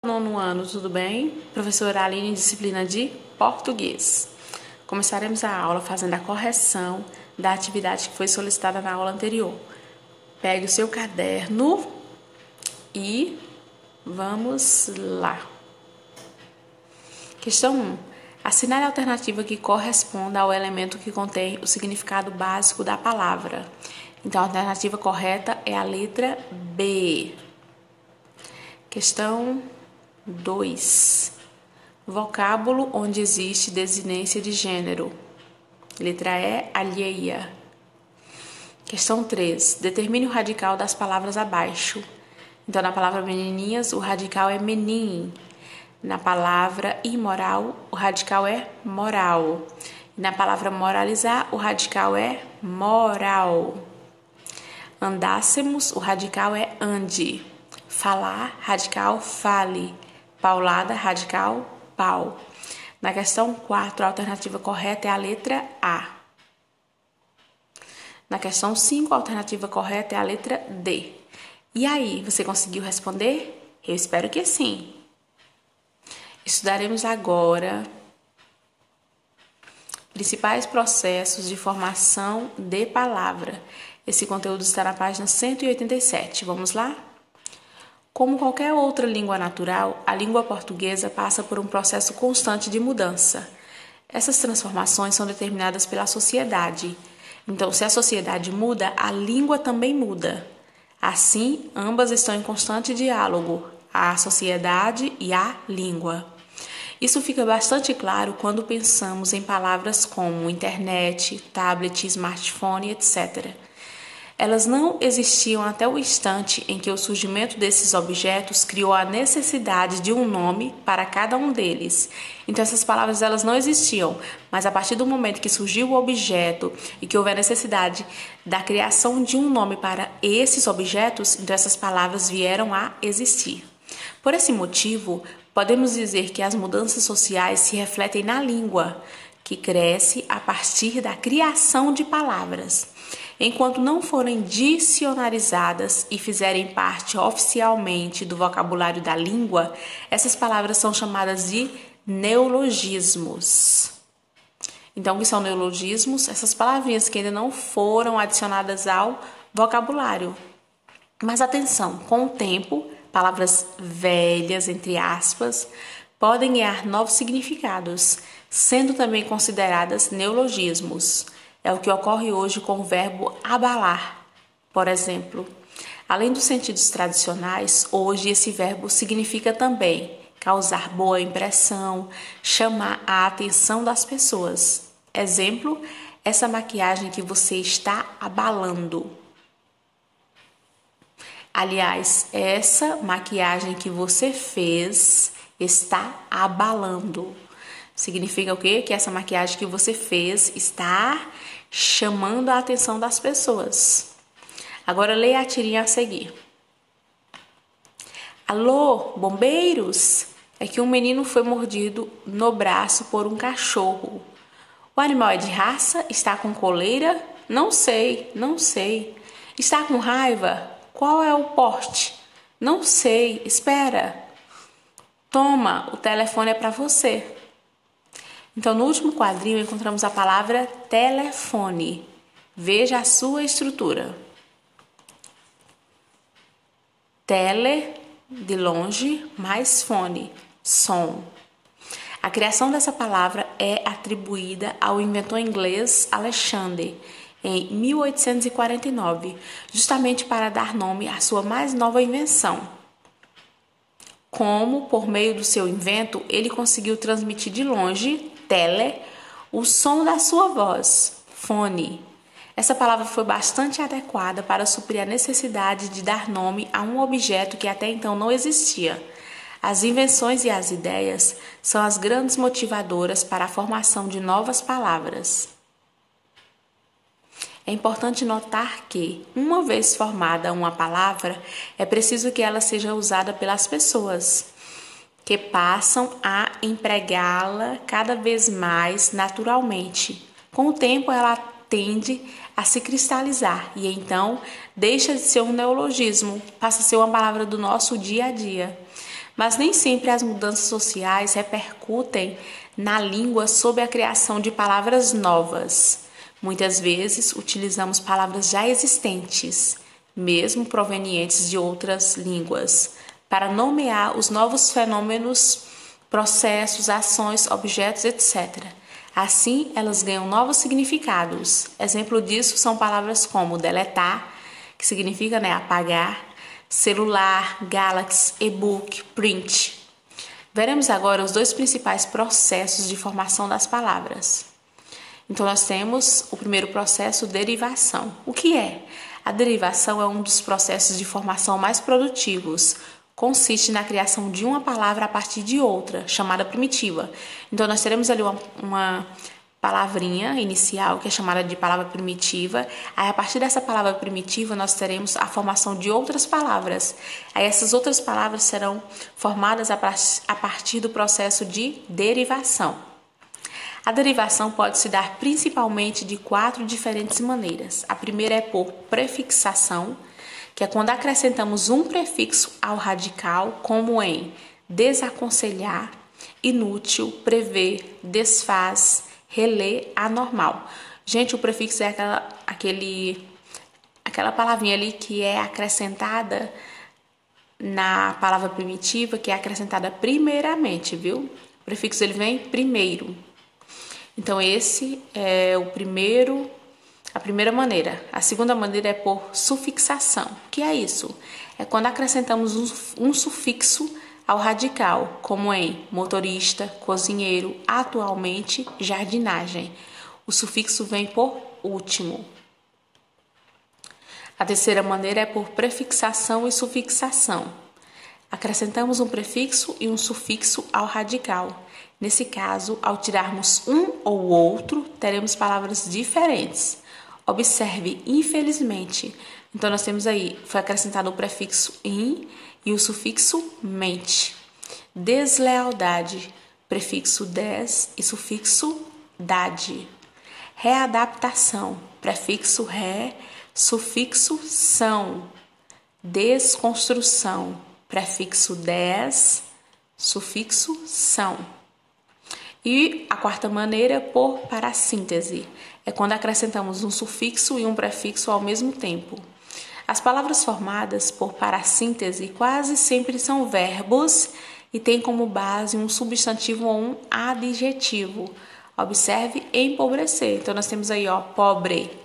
Nono ano, tudo bem? Professora Aline, disciplina de português. Começaremos a aula fazendo a correção da atividade que foi solicitada na aula anterior. Pegue o seu caderno e vamos lá. Questão 1. Assinale a alternativa que corresponda ao elemento que contém o significado básico da palavra. Então, a alternativa correta é a letra B. Questão 2. Vocábulo onde existe desinência de gênero. Letra E, alheia. Questão 3. Determine o radical das palavras abaixo. Então, na palavra menininhas, o radical é menin. Na palavra imoral, o radical é moral. E na palavra moralizar, o radical é moral. Andássemos, o radical é ande. Falar, radical fale. Paulada, radical pau. Na questão 4, a alternativa correta é a letra A. Na questão 5, a alternativa correta é a letra D. E aí, você conseguiu responder? Eu espero que sim. Estudaremos agora principais processos de formação de palavra. Esse conteúdo está na página 187. Vamos lá? Como qualquer outra língua natural, a língua portuguesa passa por um processo constante de mudança. Essas transformações são determinadas pela sociedade. Então, se a sociedade muda, a língua também muda. Assim, ambas estão em constante diálogo, a sociedade e a língua. Isso fica bastante claro quando pensamos em palavras como internet, tablet, smartphone, etc. Elas não existiam até o instante em que o surgimento desses objetos criou a necessidade de um nome para cada um deles. Então, essas palavras elas não existiam, mas a partir do momento que surgiu o objeto e que houve a necessidade da criação de um nome para esses objetos, então essas palavras vieram a existir. Por esse motivo, podemos dizer que as mudanças sociais se refletem na língua, que cresce a partir da criação de palavras. Enquanto não forem dicionarizadas e fizerem parte oficialmente do vocabulário da língua, essas palavras são chamadas de neologismos. Então, o que são neologismos? Essas palavrinhas que ainda não foram adicionadas ao vocabulário. Mas atenção, com o tempo, palavras velhas, entre aspas, podem ganhar novos significados, sendo também consideradas neologismos. É o que ocorre hoje com o verbo abalar, por exemplo. Além dos sentidos tradicionais, hoje esse verbo significa também causar boa impressão, chamar a atenção das pessoas. Exemplo, essa maquiagem que você está abalando. Aliás, essa maquiagem que você fez está abalando. Significa o quê? Que essa maquiagem que você fez está chamando a atenção das pessoas. Agora leia a tirinha a seguir. Alô, bombeiros? É que um menino foi mordido no braço por um cachorro. O animal é de raça? Está com coleira? Não sei. Está com raiva? Qual é o porte? Não sei. Espera. Toma, o telefone é para você. Então, no último quadrinho, encontramos a palavra telefone. Veja a sua estrutura. Tele, de longe, mais fone, som. A criação dessa palavra é atribuída ao inventor inglês Alexander, em 1849, justamente para dar nome à sua mais nova invenção. Como, por meio do seu invento, ele conseguiu transmitir de longe, tele, o som da sua voz, fone. Essa palavra foi bastante adequada para suprir a necessidade de dar nome a um objeto que até então não existia. As invenções e as ideias são as grandes motivadoras para a formação de novas palavras. É importante notar que, uma vez formada uma palavra, é preciso que ela seja usada pelas pessoas, que passam a empregá-la cada vez mais naturalmente. Com o tempo, ela tende a se cristalizar e então deixa de ser um neologismo, passa a ser uma palavra do nosso dia a dia. Mas nem sempre as mudanças sociais repercutem na língua sob a criação de palavras novas. Muitas vezes utilizamos palavras já existentes, mesmo provenientes de outras línguas, para nomear os novos fenômenos, processos, ações, objetos, etc. Assim, elas ganham novos significados. Exemplo disso são palavras como deletar, que significa apagar, celular, galaxy, e-book, print. Veremos agora os dois principais processos de formação das palavras. Então, nós temos o primeiro processo, derivação. O que é? A derivação é um dos processos de formação mais produtivos. Consiste na criação de uma palavra a partir de outra, chamada primitiva. Então, nós teremos ali uma palavrinha inicial, que é chamada de palavra primitiva. Aí, a partir dessa palavra primitiva, nós teremos a formação de outras palavras. Aí, essas outras palavras serão formadas a partir do processo de derivação. A derivação pode se dar principalmente de 4 diferentes maneiras. A primeira é por prefixação, que é quando acrescentamos um prefixo ao radical, como em desaconselhar, inútil, prever, desfaz, reler, anormal. Gente, o prefixo é aquela palavrinha ali que é acrescentada na palavra primitiva, que é acrescentada primeiramente, viu? O prefixo ele vem primeiro. Então, esse é a primeira maneira. A segunda maneira é por sufixação. O que é isso? É quando acrescentamos um sufixo ao radical, como em motorista, cozinheiro, atualmente, jardinagem. O sufixo vem por último. A terceira maneira é por prefixação e sufixação. Acrescentamos um prefixo e um sufixo ao radical. Nesse caso, ao tirarmos um ou outro, teremos palavras diferentes. Observe, infelizmente. Então, nós temos aí, foi acrescentado o prefixo in e o sufixo mente. Deslealdade, prefixo des e sufixo dade. Readaptação, prefixo re, sufixo são. Desconstrução, prefixo des, sufixo são. E a quarta maneira, por parassíntese, é quando acrescentamos um sufixo e um prefixo ao mesmo tempo. As palavras formadas por parassíntese quase sempre são verbos e têm como base um substantivo ou um adjetivo. Observe empobrecer. Então, nós temos aí, pobre,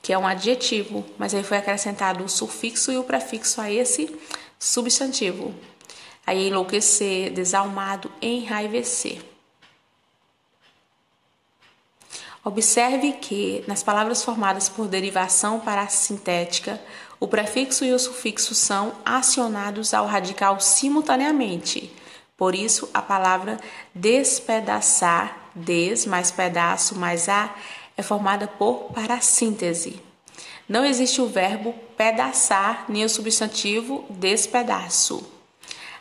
que é um adjetivo, mas aí foi acrescentado o sufixo e o prefixo a esse substantivo. Aí, enlouquecer, desalmado, enraivecer. Observe que, nas palavras formadas por derivação parassintética, o prefixo e o sufixo são acionados ao radical simultaneamente. Por isso, a palavra despedaçar, des mais pedaço mais a, é formada por parassíntese. Não existe o verbo pedaçar nem o substantivo despedaço.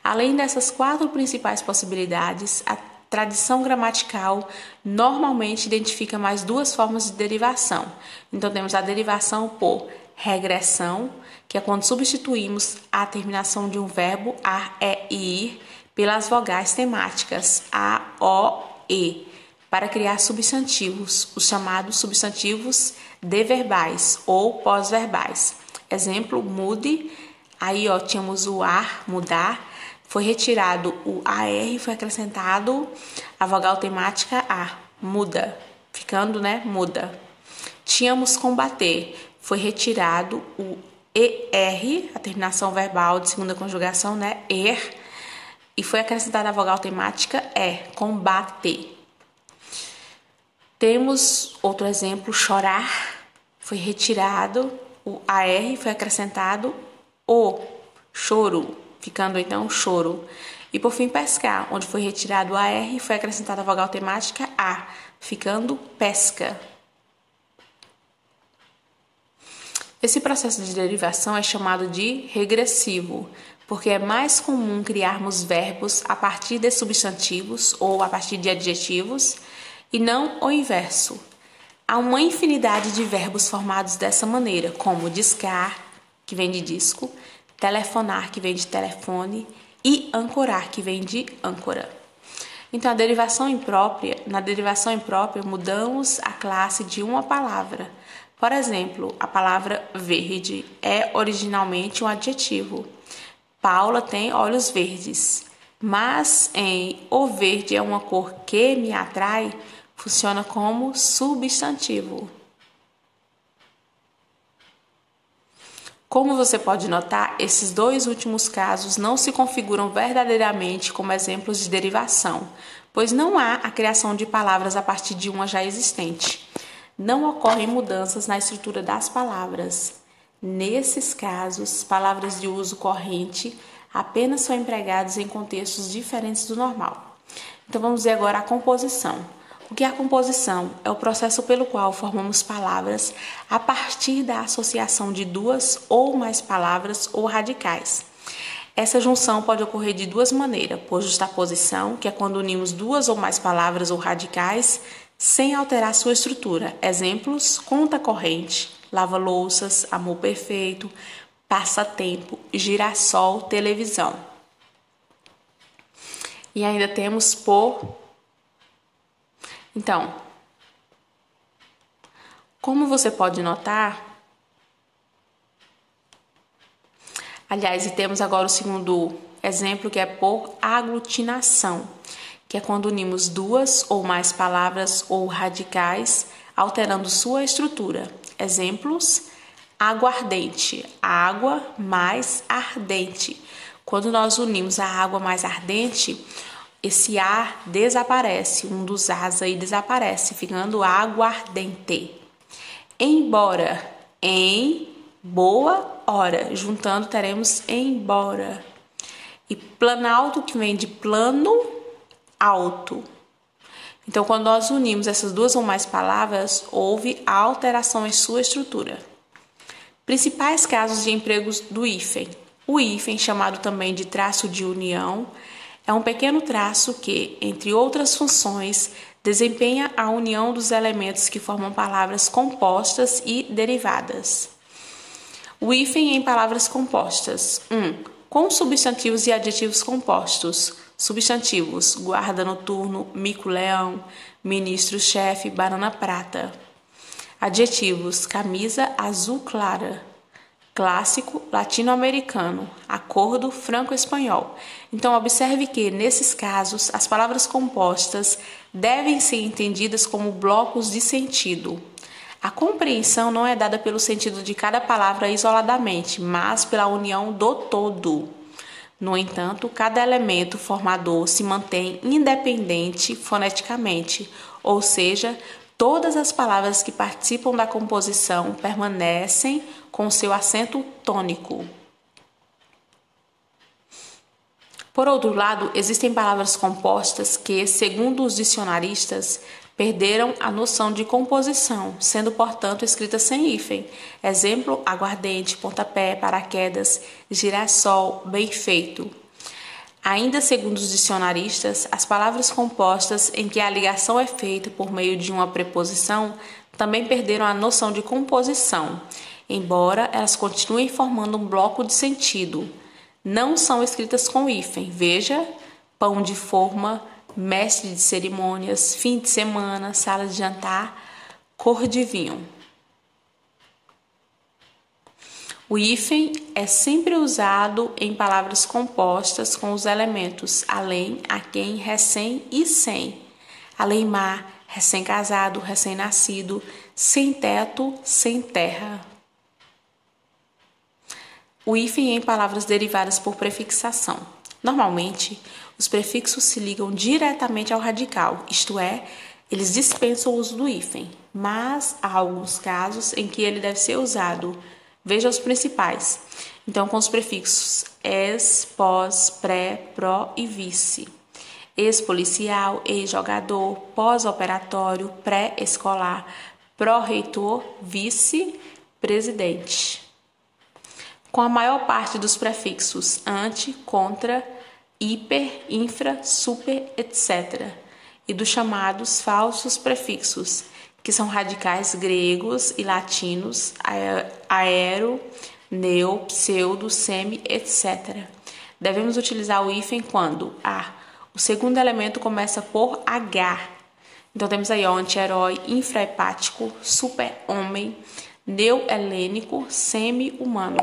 Além dessas 4 principais possibilidades, a tradição gramatical normalmente identifica mais 2 formas de derivação. Então, temos a derivação por regressão, que é quando substituímos a terminação de um verbo ar, e, ir pelas vogais temáticas a, o, e, para criar substantivos, os chamados substantivos deverbais ou pós-verbais. Exemplo, mude, aí tínhamos o ar, mudar, foi retirado o AR e foi acrescentado a vogal temática A, muda, ficando, muda. Tínhamos combater, foi retirado o ER, a terminação verbal de segunda conjugação, er, e foi acrescentada a vogal temática E, combate. Temos outro exemplo, chorar, foi retirado o AR e foi acrescentado o, choro, ficando então choro. E por fim, pescar, onde foi retirado o AR e foi acrescentada a vogal temática A, ficando pesca. Esse processo de derivação é chamado de regressivo, porque é mais comum criarmos verbos a partir de substantivos ou a partir de adjetivos e não o inverso. Há uma infinidade de verbos formados dessa maneira, como discar, que vem de disco, telefonar, que vem de telefone, e ancorar, que vem de âncora. Então, na derivação imprópria, mudamos a classe de uma palavra. Por exemplo, a palavra verde é originalmente um adjetivo. Paula tem olhos verdes. Mas em o verde é uma cor que me atrai, funciona como substantivo. Como você pode notar, esses dois últimos casos não se configuram verdadeiramente como exemplos de derivação, pois não há a criação de palavras a partir de uma já existente. Não ocorrem mudanças na estrutura das palavras. Nesses casos, palavras de uso corrente apenas são empregadas em contextos diferentes do normal. Então vamos ver agora a composição. O que é a composição? É o processo pelo qual formamos palavras a partir da associação de duas ou mais palavras ou radicais. Essa junção pode ocorrer de duas maneiras, por justaposição, que é quando unimos duas ou mais palavras ou radicais sem alterar sua estrutura. Exemplos: conta corrente, lava-louças, amor perfeito, passatempo, girassol, televisão. E ainda temos por. Então, como você pode notar, aliás, e temos agora o segundo exemplo, que é por aglutinação, que é quando unimos duas ou mais palavras ou radicais, alterando sua estrutura. Exemplos: aguardente, água mais ardente. Quando nós unimos a água mais ardente, esse ar desaparece, um dos As aí desaparece, ficando aguardente. Embora, em boa hora, juntando teremos embora. E planalto, que vem de plano alto. Então, quando nós unimos essas duas ou mais palavras, houve alteração em sua estrutura. Principais casos de empregos do hífen. O hífen, chamado também de traço de união, é um pequeno traço que, entre outras funções, desempenha a união dos elementos que formam palavras compostas e derivadas. O hífen em palavras compostas. 1. Com substantivos e adjetivos compostos. Substantivos: guarda noturno, mico-leão, ministro-chefe, banana prata. Adjetivos: camisa azul clara, clássico latino-americano, acordo franco-espanhol. Então, observe que, nesses casos, as palavras compostas devem ser entendidas como blocos de sentido. A compreensão não é dada pelo sentido de cada palavra isoladamente, mas pela união do todo. No entanto, cada elemento formador se mantém independente foneticamente, ou seja, todas as palavras que participam da composição permanecem com seu acento tônico. Por outro lado, existem palavras compostas que, segundo os dicionaristas, perderam a noção de composição, sendo, portanto, escritas sem hífen. Exemplo: aguardente, pontapé, paraquedas, girassol, bem feito. Ainda segundo os dicionaristas, as palavras compostas em que a ligação é feita por meio de uma preposição também perderam a noção de composição, embora elas continuem formando um bloco de sentido. Não são escritas com hífen. Veja: pão de forma, mestre de cerimônias, fim de semana, sala de jantar, cor de vinho. O hífen é sempre usado em palavras compostas com os elementos além, aquém, recém e sem. Além-mar, recém-casado, recém-nascido, sem teto, sem terra. O hífen em palavras derivadas por prefixação. Normalmente, os prefixos se ligam diretamente ao radical, isto é, eles dispensam o uso do hífen, mas há alguns casos em que ele deve ser usado. Veja os principais. Então, com os prefixos ex, pós, pré, pró e vice. Ex-policial, ex-jogador, pós-operatório, pré-escolar, pró-reitor, vice-presidente. Com a maior parte dos prefixos ante, contra, hiper, infra, super, etc. E dos chamados falsos prefixos, que são radicais gregos e latinos, aero, neo, pseudo, semi, etc. Devemos utilizar o hífen quando o segundo elemento começa por H. Então, temos aí anti-herói, infrahepático, super-homem, neo-helênico, semi-humano.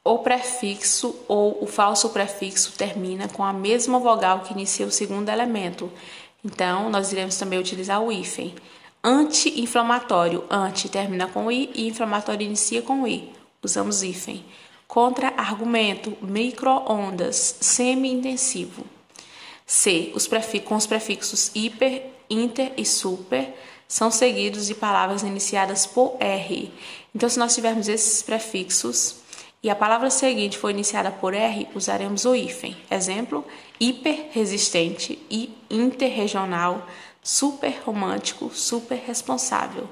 O prefixo ou o falso prefixo termina com a mesma vogal que inicia o segundo elemento. Então, nós iremos também utilizar o hífen. Anti-inflamatório, anti termina com I e inflamatório inicia com I. Usamos hífen. Contra-argumento, micro-ondas, semi-intensivo. C. Com os prefixos hiper, inter e super são seguidos de palavras iniciadas por R. Então, se nós tivermos esses prefixos e a palavra seguinte for iniciada por R, usaremos o hífen. Exemplo, hiperresistente e interregional, super romântico, super responsável.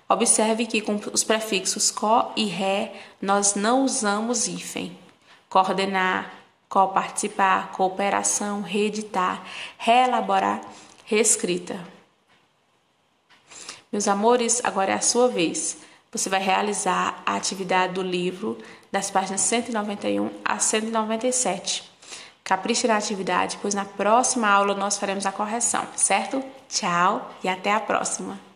Observe que com os prefixos co e ré, nós não usamos hífen. Coordenar, coparticipar, cooperação, reeditar, reelaborar, reescrita. Meus amores, agora é a sua vez. Você vai realizar a atividade do livro das páginas 191 a 197. Capriche na atividade, pois na próxima aula nós faremos a correção, certo? Tchau e até a próxima!